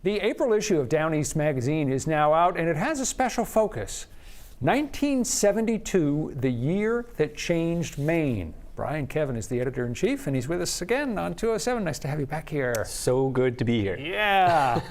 The April issue of Downeast Magazine is now out, and it has a special focus. 1972, the year that changed Maine. Brian Kevin is the editor-in-chief, and he's with us again on 207. Nice to have you back here. So good to be here. Yeah.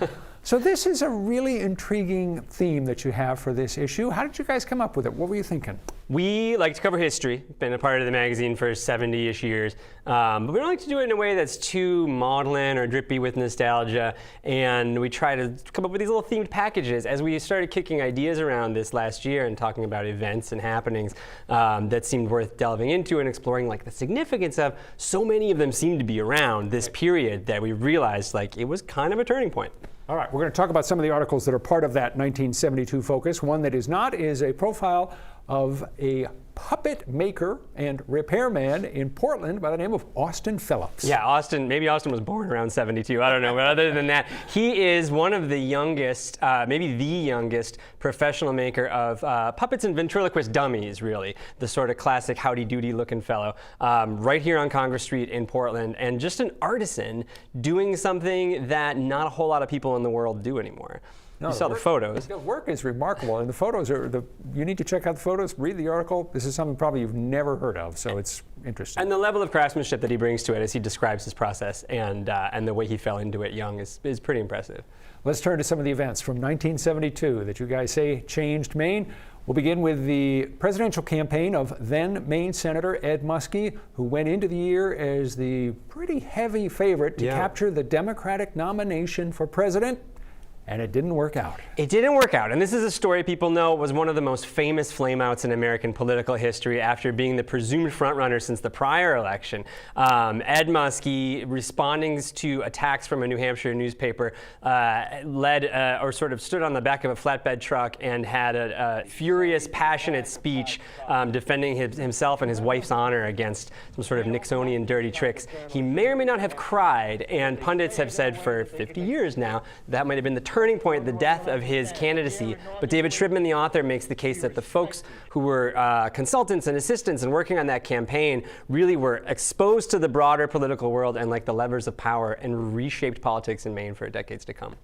So this is a really intriguing theme that you have for this issue. How did you guys come up with it? What were you thinking? We like to cover history, been a part of the magazine for 70-ish years, but we don't like to do it in a way that's too maudlin or drippy with nostalgia, and we try to come up with these little themed packages. As we started kicking ideas around this last year and talking about events and happenings that seemed worth delving into and exploring like the significance of, so many of them seem to be around this period that we realized like it was kind of a turning point. All right, we're going to talk about some of the articles that are part of that 1972 focus. One that is not is a profile of a puppet maker and repairman in Portland by the name of Austin Phillips. Yeah, Austin, maybe Austin was born around 72, I don't know, but other than that, he is one of the youngest, maybe the youngest professional maker of puppets and ventriloquist dummies, really. The sort of classic howdy-doody looking fellow, right here on Congress Street in Portland, and just an artisan doing something that not a whole lot of people in the world do anymore. No, you saw the photos. The work is remarkable, and the photos are, you need to check out the photos, read the article. This is something probably you've never heard of, so it's interesting. And the level of craftsmanship that he brings to it as he describes his process and the way he fell into it young is pretty impressive. Let's turn to some of the events from 1972 that you guys say changed Maine. We'll begin with the presidential campaign of then Maine Senator Ed Muskie, who went into the year as the pretty heavy favorite to capture the Democratic nomination for president. And it didn't work out. It didn't work out. And this is a story people know was one of the most famous flameouts in American political history after being the presumed frontrunner since the prior election. Ed Muskie, responding to attacks from a New Hampshire newspaper, or sort of stood on the back of a flatbed truck and had a furious, passionate speech defending himself and his wife's honor against some sort of Nixonian dirty tricks. He may or may not have cried, and pundits have said for 50 years now that might have been the turning point, the death of his candidacy. But David Shribman, the author, makes the case that the folks who were consultants and assistants and working on that campaign really were exposed to the broader political world and like the levers of power and reshaped politics in Maine for decades to come.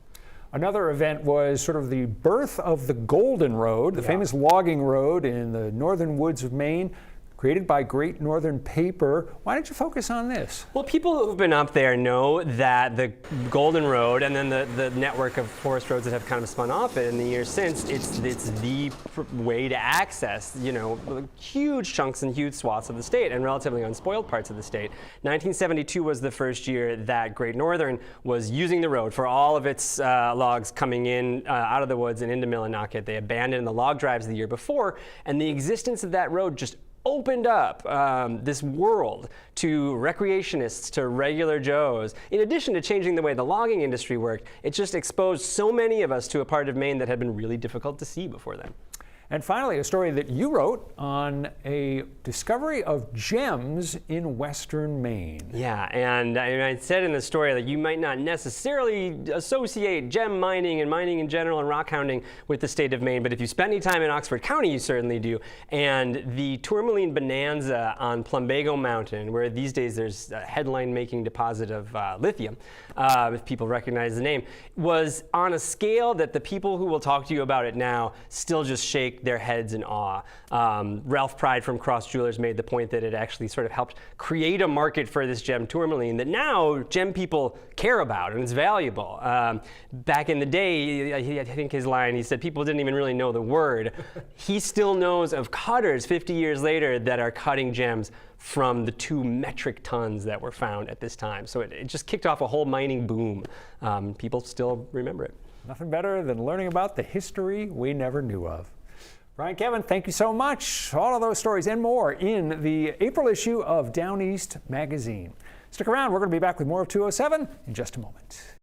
Another event was sort of the birth of the Golden Road, the famous logging road in the northern woods of Maine, created by Great Northern Paper. Why did you focus on this? Well, people who've been up there know that the Golden Road and then the network of forest roads that have kind of spun off it in the years since, it's the way to access, you know, huge chunks and huge swaths of the state and relatively unspoiled parts of the state. 1972 was the first year that Great Northern was using the road for all of its logs coming in out of the woods and into Millinocket. They abandoned the log drives the year before, and the existence of that road just opened up this world to recreationists, to regular Joes. In addition to changing the way the logging industry worked, it just exposed so many of us to a part of Maine that had been really difficult to see before then. And finally, a story that you wrote on a discovery of gems in western Maine. Yeah, and I said in the story that you might not necessarily associate gem mining and mining in general and rock hounding with the state of Maine, but if you spend any time in Oxford County, you certainly do. And the tourmaline bonanza on Plumbago Mountain, where these days there's a headline-making deposit of lithium, if people recognize the name, was on a scale that the people who will talk to you about it now still just shake their heads in awe. Ralph Pride from Cross Jewelers made the point that it actually sort of helped create a market for this gem tourmaline that now gem people care about and it's valuable. Back in the day, I think his line, he said people didn't even really know the word. He still knows of cutters 50 years later that are cutting gems from the 2 metric tons that were found at this time. So it just kicked off a whole mining boom. People still remember it. Nothing better than learning about the history we never knew of. Brian Kevin, thank you so much. All of those stories and more in the April issue of Downeast Magazine. Stick around, we're going to be back with more of 207 in just a moment.